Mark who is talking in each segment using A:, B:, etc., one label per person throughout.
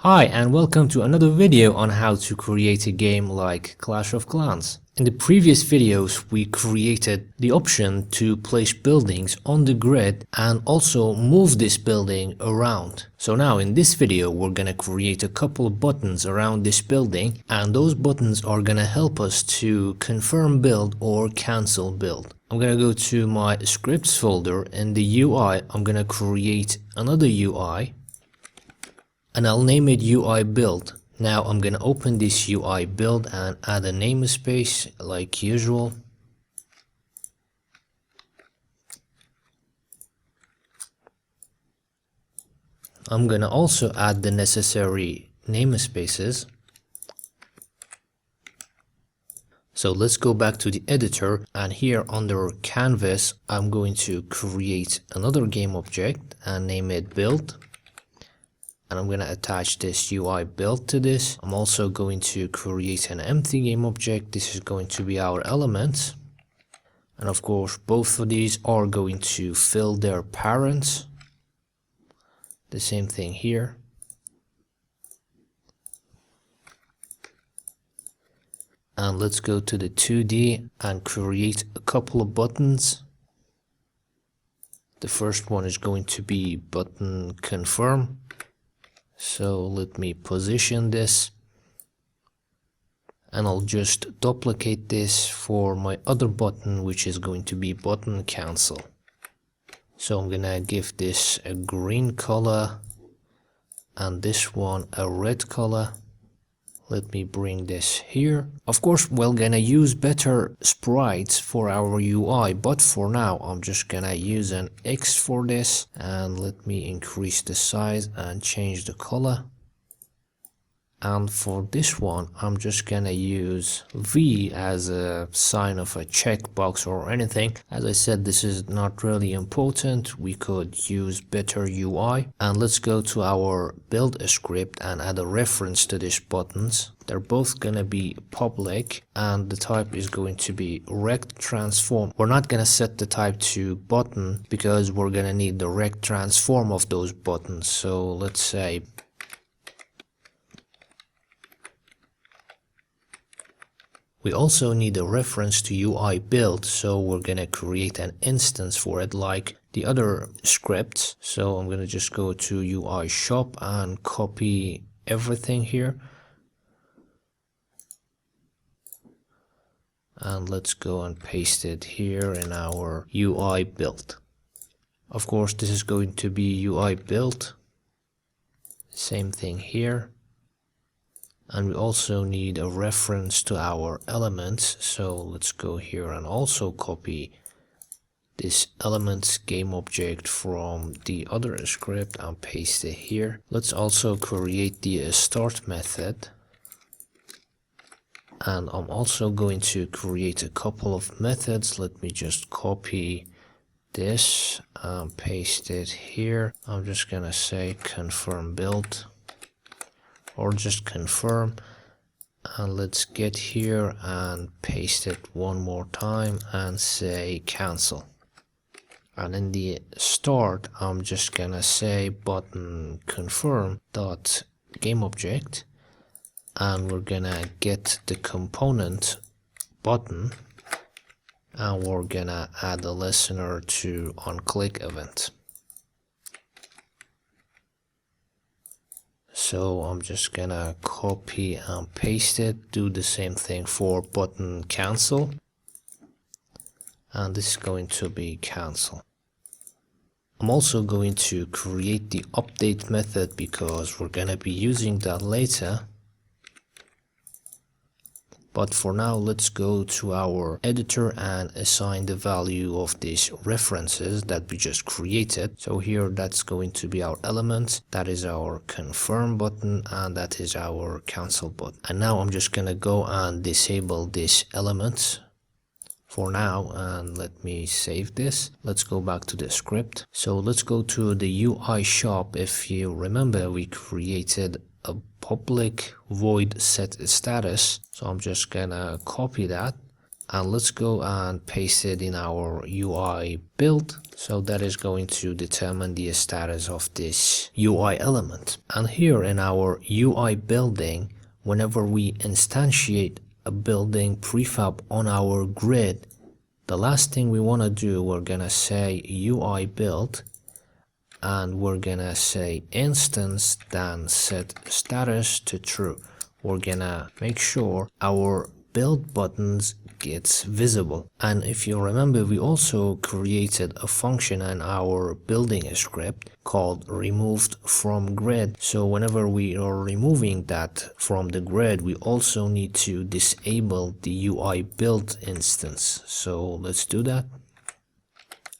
A: Hi and welcome to another video on how to create a game like Clash of Clans. In the previous videos we created the option to place buildings on the grid and also move this building around. So now in this video we're gonna create a couple of buttons around this building, and those buttons are gonna help us to confirm build or cancel build. I'm gonna go to my scripts folder. In the UI I'm gonna create another UI and I'll name it UI build. Now I'm gonna open this UI build and add a namespace like usual. I'm gonna also add the necessary namespaces. So let's go back to the editor, and here under canvas I'm going to create another game object and name it build. And I'm going to attach this UI build to this. I'm also going to create an empty game object. This is going to be our element. And of course, both of these are going to fill their parents. The same thing here. And let's go to the 2D and create a couple of buttons. The first one is going to be button confirm. So let me position this, and I'll just duplicate this for my other button, which is going to be button cancel. So I'm gonna give this a green color and this one a red color. Let me bring this here. Of course, we're gonna use better sprites for our UI, but for now I'm just gonna use an X for this, and let me increase the size and change the color. And for this one I'm just gonna use V as a sign of a checkbox or anything. As I said, this is not really important. We could use better UI. And let's go to our build script and add a reference to these buttons. They're both gonna be public and the type is going to be rect transform. We're not gonna set the type to button because we're gonna need the rect transform of those buttons. So let's say we also need a reference to UI build, so we're gonna create an instance for it like the other scripts. So I'm gonna just go to UI shop and copy everything here. And let's go and paste it here in our UI build. Of course, this is going to be UI build. Same thing here. And we also need a reference to our elements, so let's go here and also copy this elements game object from the other script and paste it here. Let's also create the start method, and I'm also going to create a couple of methods. Let me just copy this and paste it here. I'm just gonna say confirm build, or just confirm, and let's get here and paste it one more time and say cancel. And in the start I'm just gonna say button confirm dot game object, and we're gonna get the component button, and we're gonna add a listener to onClick event. So I'm just gonna copy and paste it, do the same thing for button cancel, and this is going to be cancel. I'm also going to create the update method because we're gonna be using that later. But for now, let's go to our editor and assign the value of these references that we just created. So here, that's going to be our element, that is our confirm button, and that is our cancel button. And now I'm just gonna go and disable this element for now, and let me save this. Let's go back to the script. So let's go to the UI shop. If you remember, we created a public void set status. So I'm just gonna copy that, and let's go and paste it in our UI build. So that is going to determine the status of this UI element. And here in our UI building, whenever we instantiate a building prefab on our grid, the last thing we want to do, we're gonna say UI build, and we're gonna say instance, then set status to true. We're gonna make sure our build buttons gets visible. And if you remember, we also created a function in our building script called removed from grid. So whenever we are removing that from the grid, we also need to disable the UI build instance. So let's do that.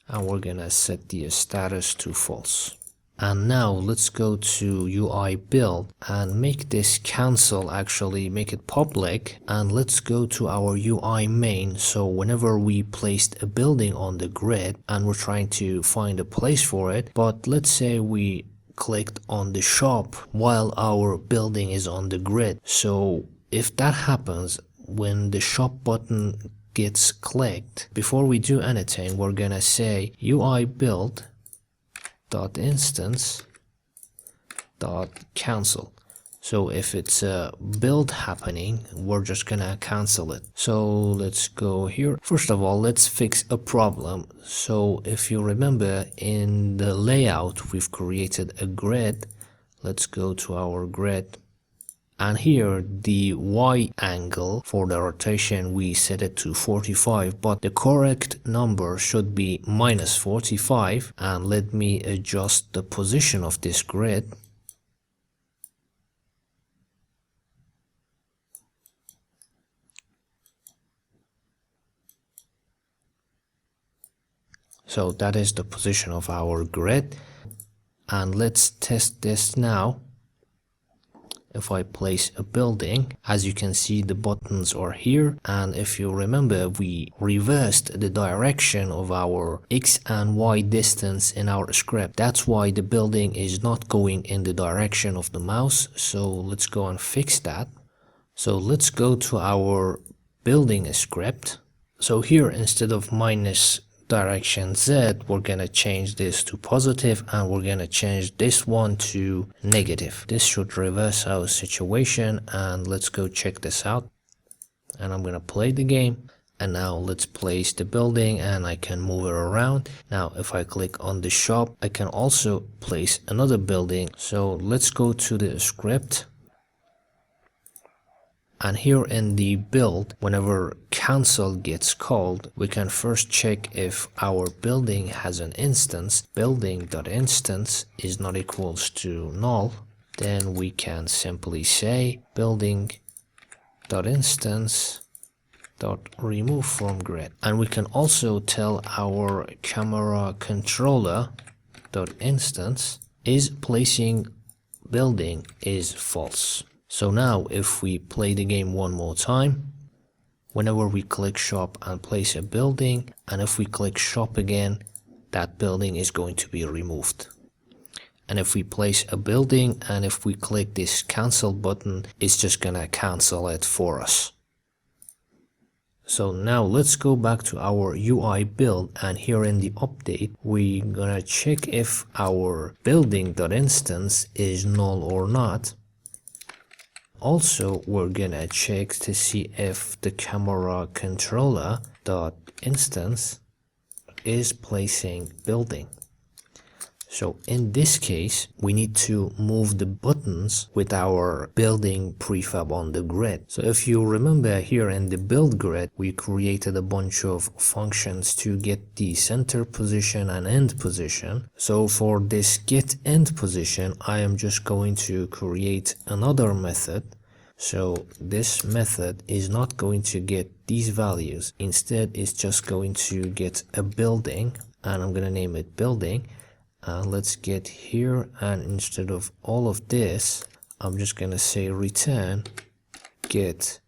A: And we're gonna set the status to false. And now let's go to UI build and make this cancel, actually make it public, and let's go to our UI main. So whenever we placed a building on the grid and we're trying to find a place for it, but let's say we clicked on the shop while our building is on the grid. So if that happens, when the shop button gets clicked, before we do anything, we're gonna say UI build dot instance dot cancel. So if it's a build happening, we're just gonna cancel it. So let's go here. First of all, let's fix a problem. So if you remember, in the layout we've created a grid. Let's go to our grid, and here the Y angle for the rotation, we set it to 45, but the correct number should be -45. And let me adjust the position of this grid. So that is the position of our grid. And let's test this now. If I place a building, as you can see, the buttons are here. And if you remember, we reversed the direction of our X and Y distance in our script. That's why the building is not going in the direction of the mouse. So let's go and fix that. So let's go to our building script. So here, instead of minus direction Z, we're gonna change this to positive, and we're gonna change this one to negative. This should reverse our situation, and let's go check this out. And I'm gonna play the game, and now let's place the building, and I can move it around. Now if I click on the shop, I can also place another building. So let's go to the script. And here in the build, whenever cancel gets called, we can first check if our building has an instance. Building.instance is not equals to null. Then we can simply say building.instance.remove from grid. And we can also tell our camera controller.instance is placing building is false. So now if we play the game one more time, whenever we click shop and place a building, and if we click shop again, that building is going to be removed. And if we place a building and if we click this cancel button, it's just gonna cancel it for us. So now let's go back to our UI build, and here in the update, we're gonna check if our building.instance is null or not. Also, we're gonna check to see if the camera controller.instance is placing building. So in this case, we need to move the buttons with our building prefab on the grid. So if you remember, here in the build grid, we created a bunch of functions to get the center position and end position. So for this get end position, I am just going to create another method. So this method is not going to get these values. Instead, it's just going to get a building, and I'm gonna name it building. Let's get here, and instead of all of this, I'm just gonna say return get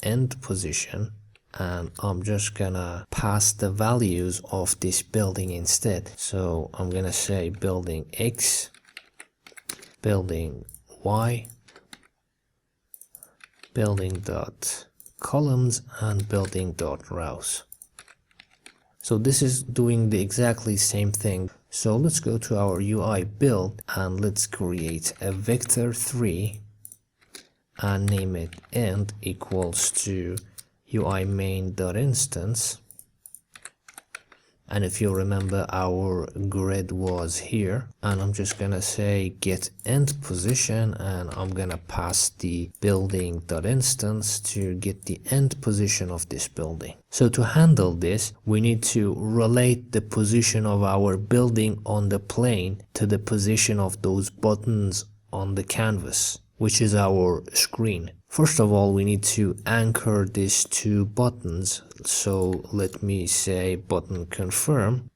A: end position, and I'm just gonna pass the values of this building instead. So I'm gonna say building X, building Y, building dot columns and building.rows. So this is doing the exactly same thing. So let's go to our UI build and let's create a vector3 and name it end equals to UI main.instance. And if you remember, our grid was here, and I'm just gonna say get end position, and I'm gonna pass the building.instance to get the end position of this building. So to handle this, we need to relate the position of our building on the plane to the position of those buttons on the canvas, which is our screen. First of all, we need to anchor these two buttons. So let me say button confirm,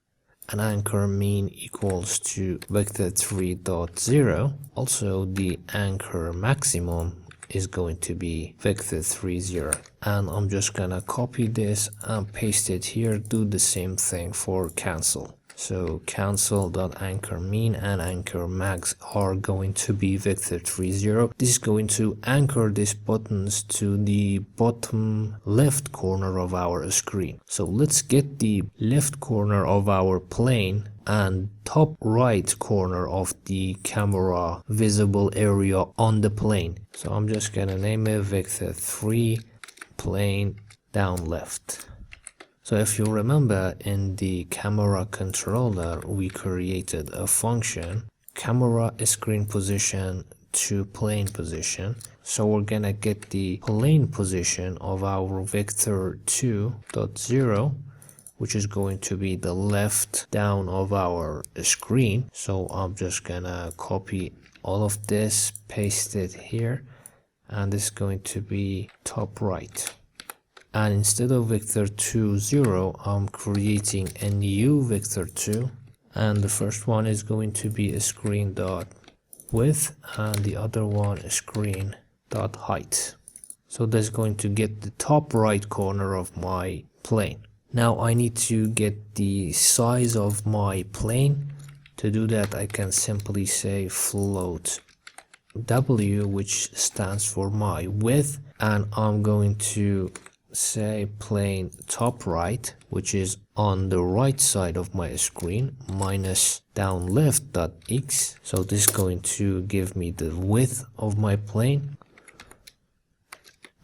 A: and anchor mean equals to vector3.0. Also, the anchor maximum is going to be vector30. And I'm just gonna copy this and paste it here. Do the same thing for cancel. So cancel.anchor mean and anchor max are going to be vector30. This is going to anchor these buttons to the bottom left corner of our screen. So let's get the left corner of our plane and top right corner of the camera visible area on the plane. So I'm just gonna name it vector3 plane down left. So if you remember, in the camera controller, we created a function, camera screen position to plane position. So we're gonna get the plane position of our vector2.0, which is going to be the left down of our screen. So I'm just gonna copy all of this, paste it here, and this is going to be top right. And instead of vector2.0, I'm creating a new vector2, and the first one is going to be a screen.width and the other one a screen.height. So that's going to get the top right corner of my plane. Now I need to get the size of my plane. To do that, I can simply say float w, which stands for my width, and I'm going to say plane top right, which is on the right side of my screen, minus down left dot x. So this is going to give me the width of my plane,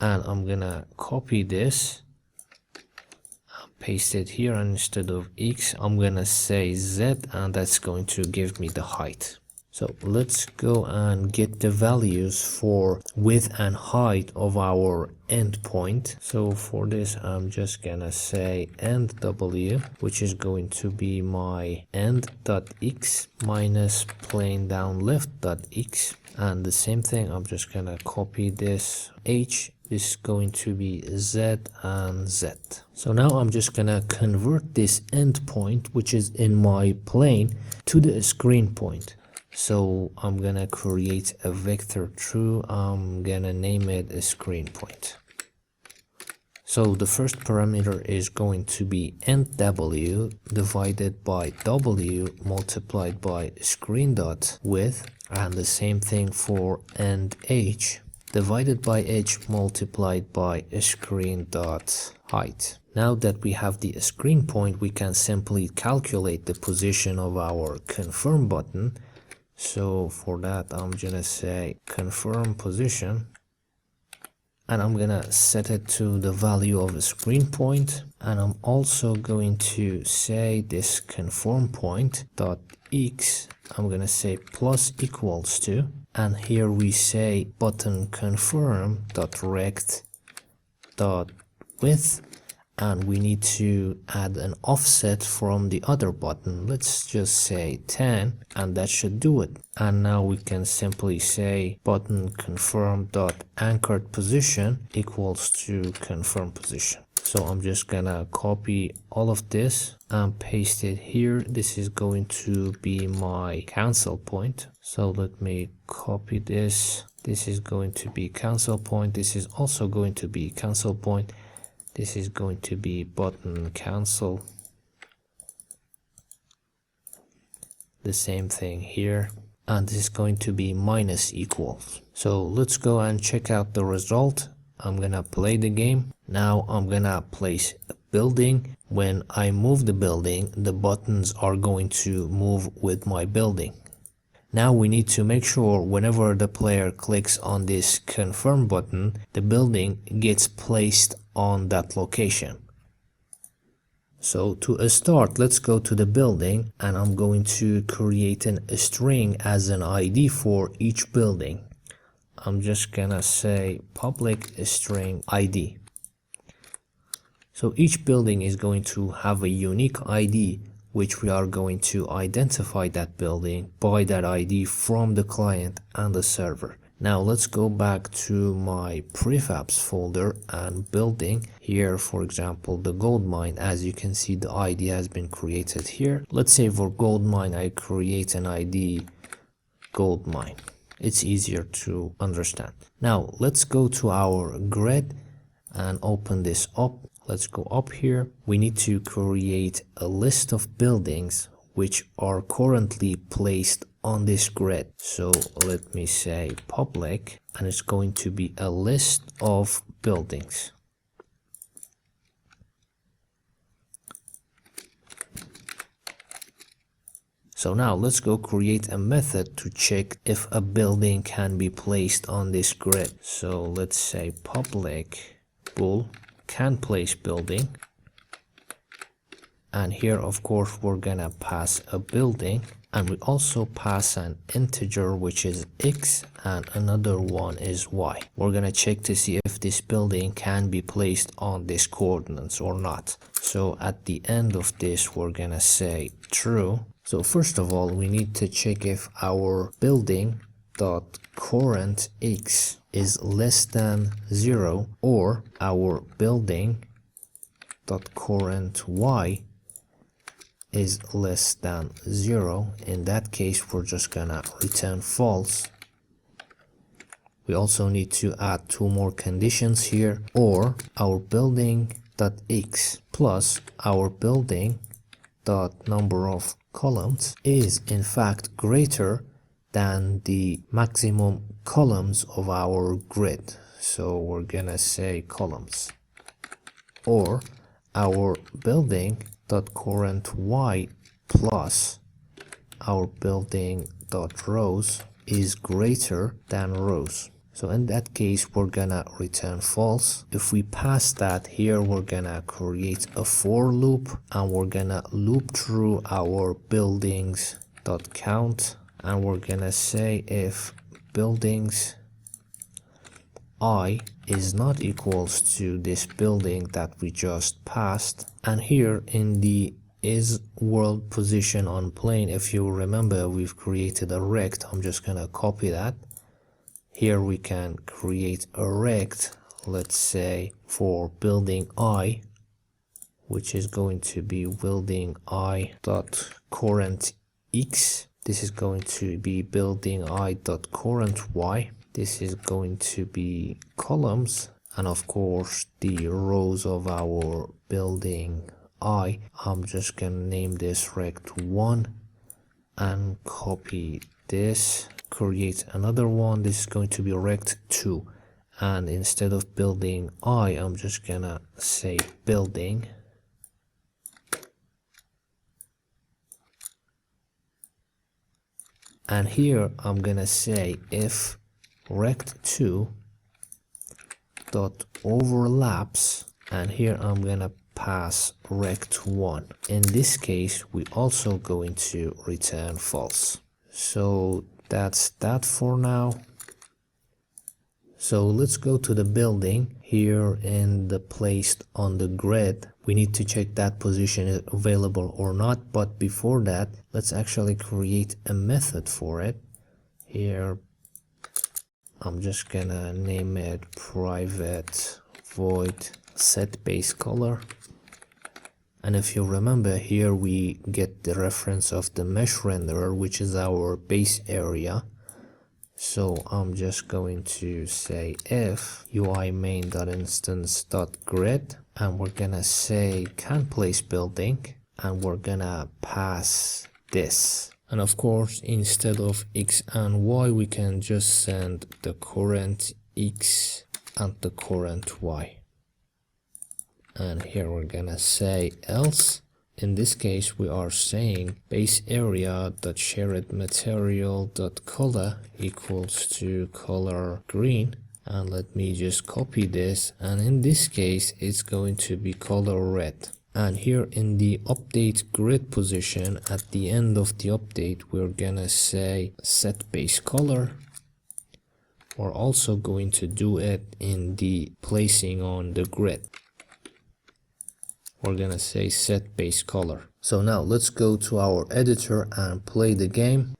A: and I'm gonna copy this, paste it here, and instead of x I'm gonna say z, and that's going to give me the height. So let's go and get the values for width and height of our endpoint. So for this, I'm just gonna say end w, which is going to be my end.x minus plane down left.x. And the same thing, I'm just gonna copy this h. This is going to be z and z. So now I'm just gonna convert this endpoint, which is in my plane, to the screen point. So I'm gonna create a vector2. I'm gonna name it a screen point. So the first parameter is going to be end w divided by w multiplied by screen.width, and the same thing for end h divided by h multiplied by screen.height. Now that we have the screen point, we can simply calculate the position of our confirm button. So for that, I'm gonna say confirm position, and I'm gonna set it to the value of a screen point, and I'm also going to say this confirm point dot x, I'm gonna say plus equals to, and here we say button confirm dot rect dot width, and we need to add an offset from the other button. Let's just say 10, and that should do it. And now we can simply say button confirm dot anchored position equals to confirm position. So I'm just gonna copy all of this and paste it here. This is going to be my cancel point. So let me copy this. This is going to be cancel point. This is also going to be cancel point. This is going to be button cancel. The same thing here. And this is going to be minus equals. So let's go and check out the result. I'm gonna play the game. Now I'm gonna place a building. When I move the building, the buttons are going to move with my building. Now we need to make sure whenever the player clicks on this confirm button, the building gets placed on that location. So to start, let's go to the building and I'm going to create a string as an ID for each building. I'm just gonna say public string ID. So each building is going to have a unique ID, which we are going to identify that building by that ID from the client and the server. Now let's go back to my prefabs folder and building. Here, for example, the gold mine. As you can see, the ID has been created here. Let's say for gold mine, I create an ID gold mine. It's easier to understand. Now let's go to our grid and open this up. Let's go up here. We need to create a list of buildings which are currently placed on this grid. So let me say public, and it's going to be a list of buildings. So now let's go create a method to check if a building can be placed on this grid. So let's say public bool can place building, and here of course we're gonna pass a building, and we also pass an integer which is x and another one is y. We're gonna check to see if this building can be placed on this coordinates or not. So at the end of this we're gonna say true. So first of all, we need to check if our building dot current x is less than 0 or our building dot current y is less than 0. In that case, we're just gonna return false. We also need to add two more conditions here, or our building dot x plus our building dot number of columns is in fact greater than the maximum columns of our grid. So we're gonna say columns, or our building dot current y plus our building dot rows is greater than rows. So in that case we're gonna return false. If we pass that, here we're gonna create a for loop and we're gonna loop through our buildings dot count, and we're gonna say if buildings I is not equals to this building that we just passed. And here in the is world position on plane, if you remember, we've created a rect. I'm just gonna copy that. Here we can create a rect, let's say for building I, which is going to be building I dot current x. This is going to be building I dot current y. This is going to be columns, and of course the rows of our building I. I'm just gonna name this rect 1 and copy this, create another one. This is going to be rect 2, and instead of building I, I'm just gonna say building. And here I'm gonna say if rect 2 dot overlaps, and here I'm gonna pass rect 1. In this case we also going to return false. So that's that for now. So let's go to the building. Here in the placed on the grid, we need to check that position is available or not, but before that let's actually create a method for it. Here I'm just gonna name it private void set base color, and if you remember, here we get the reference of the mesh renderer, which is our base area. So I'm just going to say if UI main.instance.grid, and we're gonna say can place building, and we're gonna pass this. And of course, instead of x and y, we can just send the current x and the current Y. And here we're gonna say else. In this case, we are saying base area dot shared material dot color equals to color green. And let me just copy this, and in this case it's going to be color red. And here in the update grid position, at the end of the update, we're gonna say set base color. We're also going to do it in the placing on the grid. We're gonna say set base color. So now let's go to our editor and play the game.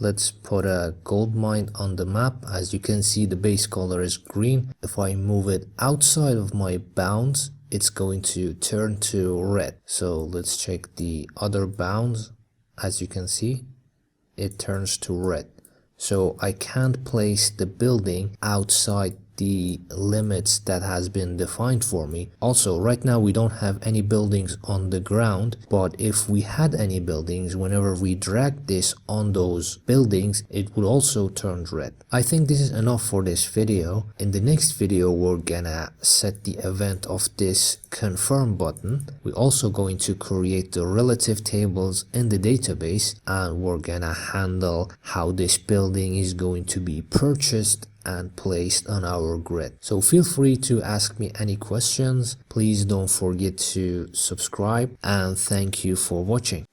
A: Let's put a gold mine on the map. As you can see, the base color is green. If I move it outside of my bounds, it's going to turn to red. So let's check the other bounds. As you can see, it turns to red. So I can't place the building outside the limits that has been defined for me. Also, right now we don't have any buildings on the ground, but if we had any buildings, whenever we drag this on those buildings, it would also turn red. I think this is enough for this video. In the next video, we're gonna set the event of this confirm button. We're also going to create the relative tables in the database, and we're gonna handle how this building is going to be purchased and placed on our grid. So feel free to ask me any questions. Please don't forget to subscribe, and thank you for watching.